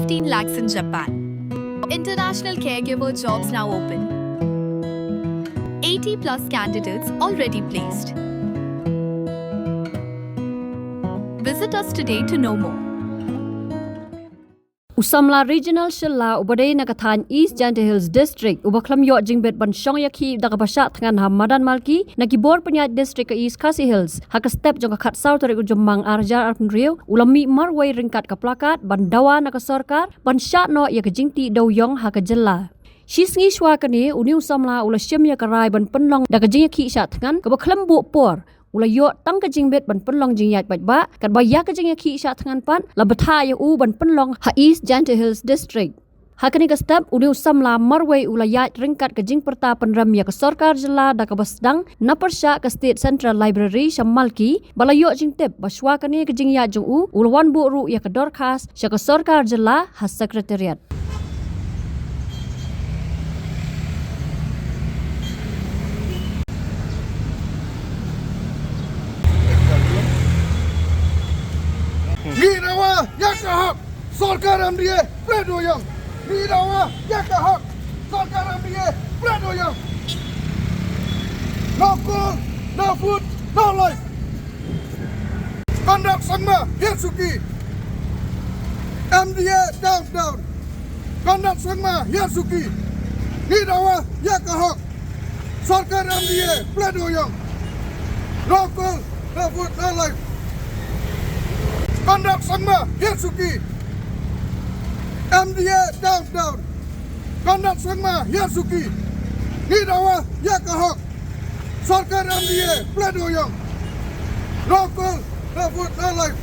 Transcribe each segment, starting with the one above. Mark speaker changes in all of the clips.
Speaker 1: 15 lakhs in Japan. International caregiver jobs now open. 80 plus candidates already placed. Visit us today to know more.
Speaker 2: Usamla Regional Shilla ubadai nakathan East Jante Hills District ubaklam yo jingbet bansyong yakhi dakabasha thangan Hamadan Malki nakibor penyat district ke East Khasi Hills hak step jong khat South tori ujumang arjar arpun riu ulami marwai ringkat ke plakat bandawa nak sarkar bansha no ya kejingti doyong hak jella Shisngi shwa kane uni usamla ula syem ya karai ban penlong dakajing yakhi sha thangan kabaklam bu por ula yo tang ka jingbet ban penlong jing yak ba kat baya ka jing yakhi sha thangan pan la batha ya u ban penlong ha East Jante Hills District hakani ka step uni usamla marwai ula yat ringkat ka jing perta penram ya ka sarkar jilla da ka basdang na persya ka State Central Library Shamalki bala yo jing tep baswa kane ka jing ya jung u ulwan bu ru ya ka dorkas sya ka sarkar jilla ha secretariat
Speaker 3: Nirawa yakahak sarkar amriye predoyang Nirawa yakahak sarkar amriye predoyang No coal, no food, no life Kondak sangma Hirsuki MDA down Kondak sangma Hirsuki Nirawa yakahak sarkar amriye predoyang No coal, no food, no life Kondak sangma Hirsuki MDA down Kondak sangma Hirsuki Nirawa yakahak sarkar MDA predoyang No coal, no food, no life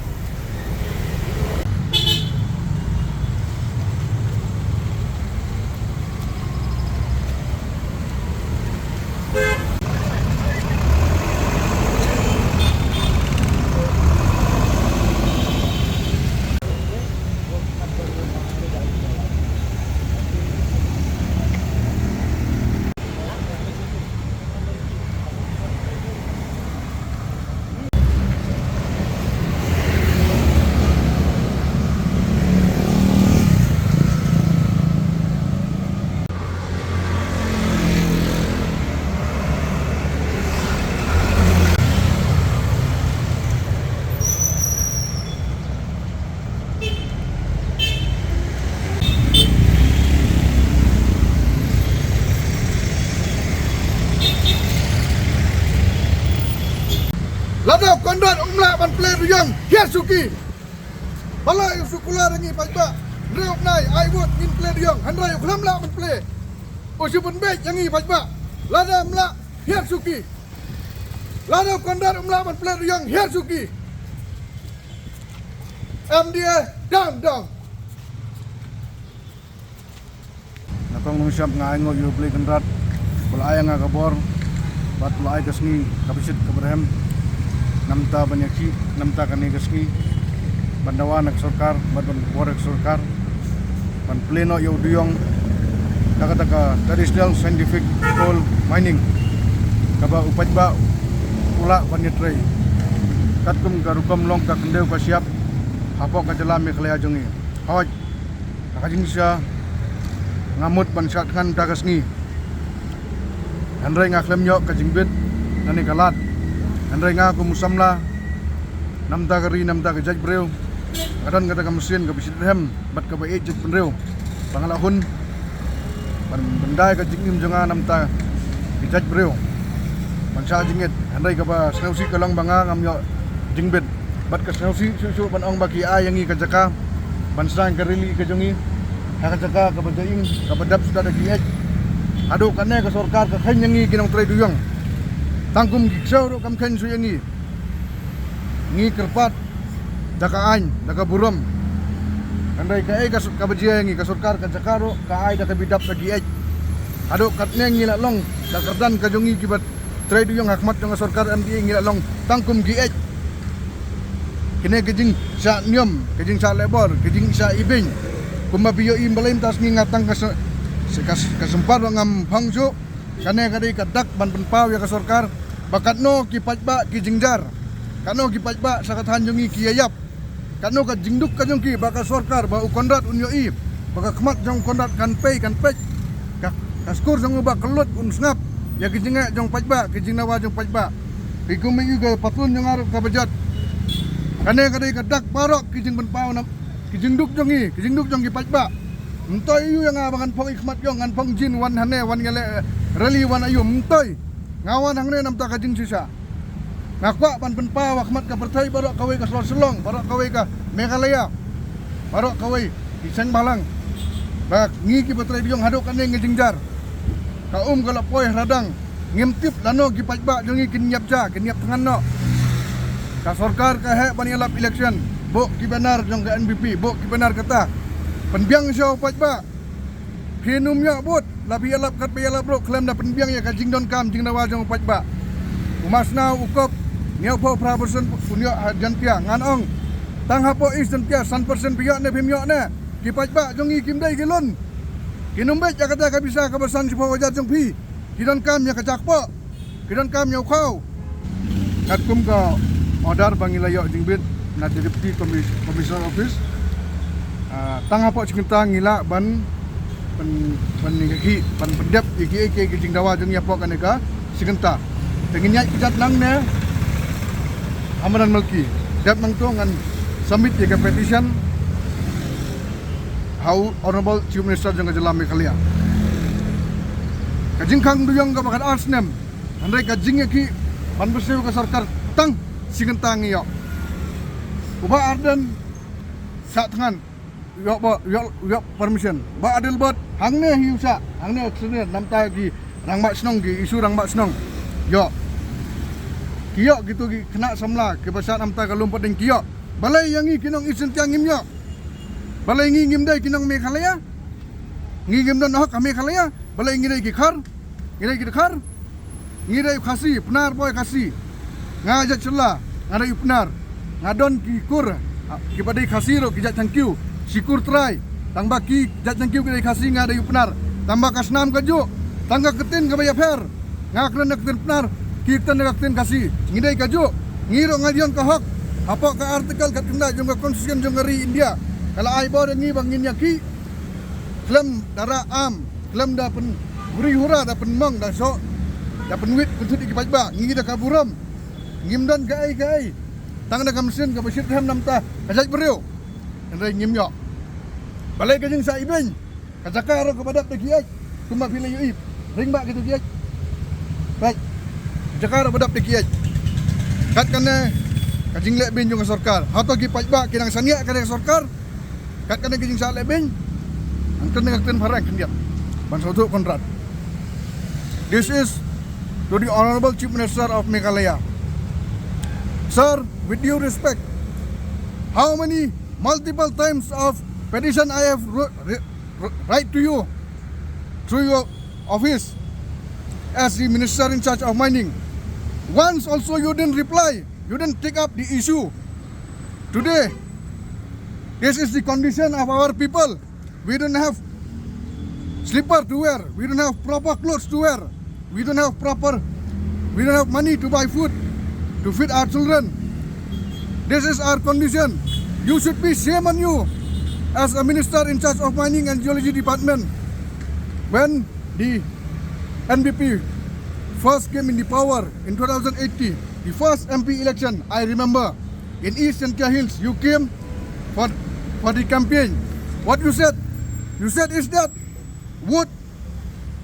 Speaker 3: Ladau kondan umla ban play ruyang Hirsuki Balai sukula rangi pajba Reuk nai aiwot in play ruyang Handrai uklam la ban play Usipun bej yangi pajba Ladau umla Hirsuki Ladau kondan umla ban play ruyang Hirsuki MDA down
Speaker 4: Nakong nungsyap nga ingo yu play kendrat Balai nga kabor Bat balai kasni kapisit kabarhem Namta banyaki, namta kani gaski Bandawa nak sarkar, badan korek sarkar Ban pleno yaw duyong Nakataka traditional scientific coal mining Kaba upajba ula banyatray Katkum karukom long kakendew kasyap Hapok kajalami kalaya jongi Hawaj Nakajing siya Ngamut bansatkan tagasngi Handray ngaklem yo kajingbit Nani kalat Andai ngaku musamla namta kari namta ke jaj breu kadang kata ka mesin ka bisit hem bat ka bae jaj breu pangalahun bandai ka jingim jonga namta ke jaj breu bangsa jingit andai ka ba snausi kalang banga ngamyo jingbet bat ka snausi susu banong baki ayangi ka jaka bansa ka rili ka jongi ka jaka ka badaing ka badap sudah ada giet adu kanne ka sarkar ka khanyangi kinong tray duyong Tangkum giksau ro kam khen suyangi ngi kerpat daka ain daka burom andai ka ai ka kabajia ngi ka sarkar ka jakaro ka ai daka bidap sa giej ado katne ngi la long da kardan ka jongi kibat trade yung hakmat yung sarkar MDA ngi la long tangkum giej kine kejing sa nyom kejing sa lebor kejing sa ibing kumabiyo imbalem tas ngi ngatang ka kasempar ngam hangsu Kane kadai kadak ban penpaw ya ka sarkar bakat no ki pajba ki jingjar kano ki pajba sakat hanjungi ki yayap kanu ka jingduk ka jong ki baka sorkar ba ukondrat unyo i baka kemat jong kondrat kan pay ka skur jong ba kelut un snap ya kijinga jong pajba kijingna wa jong pajba igumi ga patun jong arep ka bejat kane kadai kadak parok kijing ben pau na kijingduk jong i kijingduk jong ki pajba mtoy yu yang abangan pong ikmat jong ngan pong jin wan hane wan ngale rally wan ayu mtoy ngawan hangne nam ta kajing sisa ngakwa pan penpa wakmat ka pertai barok kawai ka Selong barok kawai ka Meghalaya barok kawai di Sengbalang bak ngi ki pertai diong hadok kane ngejingjar ka kala poy radang ngimtip lano ki pajba jongi kinyap tangan no ka sorkar ka he bani alap election bo ki benar jong ka NBP bo ki benar kata penbiang syo pajba pinum nya bot labi alap kat pe alap bro klaim da penbiang ya ka jingdon kam jingdawa jong pajba umasna ukop niau po prabosan punyo jantia nganong tang hapo is jantia 100% pihak ne pimyo ne ki pajba jongi kimdai gilon kinumbet jakata ka bisa ka besan si po wajat jong pi kidon kam ya kacakpo kidon kam nyau khau katkum ka order bangilayo jingbit na deputy commissioner office tang hapo cikenta ngila ban ngaki ban pendep iki jingdawa jong yapo kaneka sikenta dengan nyai kejat nang ne Amaran Malki dat nang to ngan submit ye petition how honorable chief minister jang Jelam Meghalaya kajing kang duyang ka bakat arsnem andai kajing ki pan bersew ka sarkar tang singentang yo uba arden sa tangan yo permission ba adil bot hangne hiusa hangne aksene namta gi rangma snong gi isu rangma snong yo kiok gitu kena samla ke pasal amta kalumpat deng kiok balai yang kinong isen tiang ngimyo balai ngim dai kinong Meghalaya ngim don hak Meghalaya balai ngidai ki khar ngidai khasi penar boy khasi ngajak cela ngadai penar ngadon ki kur ki padai khasi ro ki jak cangkiu sikur trai tang baki jak cangkiu ki khasi ngadai penar tambah kasnam kaju tangga ketin ka baya fer ngakren ketin penar kita negaktin kasih ngidai kaju ngiro ngadion ka hak apa ka artikel kat kena jong konstitusi jong ngari India kalau ai bo ngi bangin yaki klem dara am klem da pen buri hura da pen mong da so da pen wit untuk di pajba ngi da kaburam ngimdan gai tang da kamsin ka besit ham namta kajak beriu ndai ngim yo balai kajing sa ibeng kajakar ko badak kiai cuma pilih yuip ring ba gitu kiai baik Jakarta badap de kiai kat kane kajing lek bin jong sorkar hato gi pajba kinang sania kane sorkar kat kane kajing sa lek bin angken ngakten parang kendiap ban sotu kontrat. This is to the honorable chief minister of Meghalaya. Sir, with due respect, how many multiple times of petition I have write to you through your office as the minister in charge of mining. Once also you didn't reply, you didn't take up the issue. Today, this is the condition of our people. We don't have slipper to wear, we don't have proper clothes to wear, we don't have money to buy food to feed our children. This is our condition. You should be shame on you as a minister in charge of mining and geology department. When the NBP first came in the power in 2018, the first MP election, I remember, in East Jantia Hills, you came for the campaign. What you said? You said is that wood,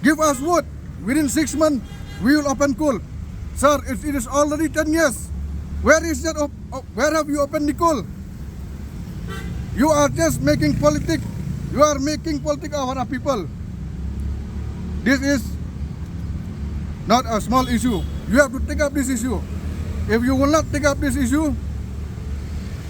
Speaker 4: give us wood. Within 6 months, we will open coal. Sir, it is already 10 years. Where is that? Where have you opened the coal? You are just making politics. You are making politics of our people. This is not a small issue. You have to take up this issue. If you will not take up this issue,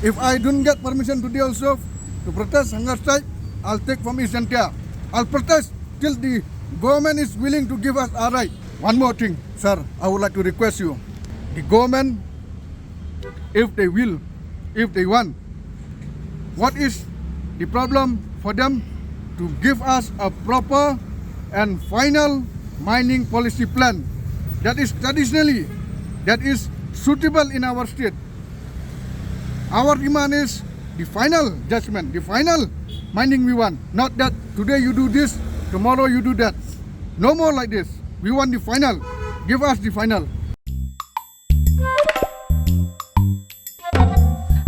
Speaker 4: if I don't get permission today also to protest hunger strike, I'll take from East Jantia. I'll protest till the government is willing to give us our right. One more thing, sir, I would like to request you. The government, if they will, if they want, what is the problem for them to give us a proper and final mining policy plan that is traditionally, that is suitable in our state. Our demand is
Speaker 3: the final judgment, the final minding we want. Not that today you do this, tomorrow you do that. No more like this. We want the final. Give us the final.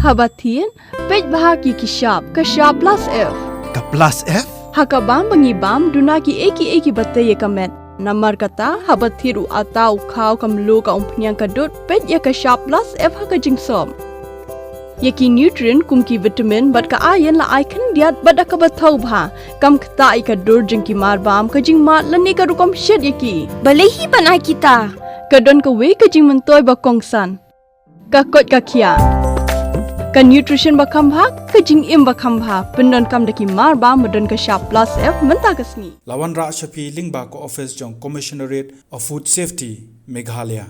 Speaker 5: Habatin, pej bahagi kashab plus F.
Speaker 6: Ka plus F?
Speaker 5: Hakabam bangibam dunaki eki batay kamet. Namar kata habathiru atau kau kamlu ka umpnyang kadut pej ya kashab plus F hakajing som. Yaki nutrient kumki vitamin bat ka ayan la ikan diat bat akabatau bha. Kam kata ikadur jengki marbam kajing mat lani karukom shed yaki.
Speaker 7: Balehi banai kita.
Speaker 5: Kadon ka we kajing mentoy bakongsan. Kakot kakia. Ka nutrition bakam bha kajing im bakam bha pendon kam daki marba medon ka sharp plus F menta kasni.
Speaker 8: Lawan Ra Shafi Lingba ko office jong Commissionerate of Food Safety Meghalaya.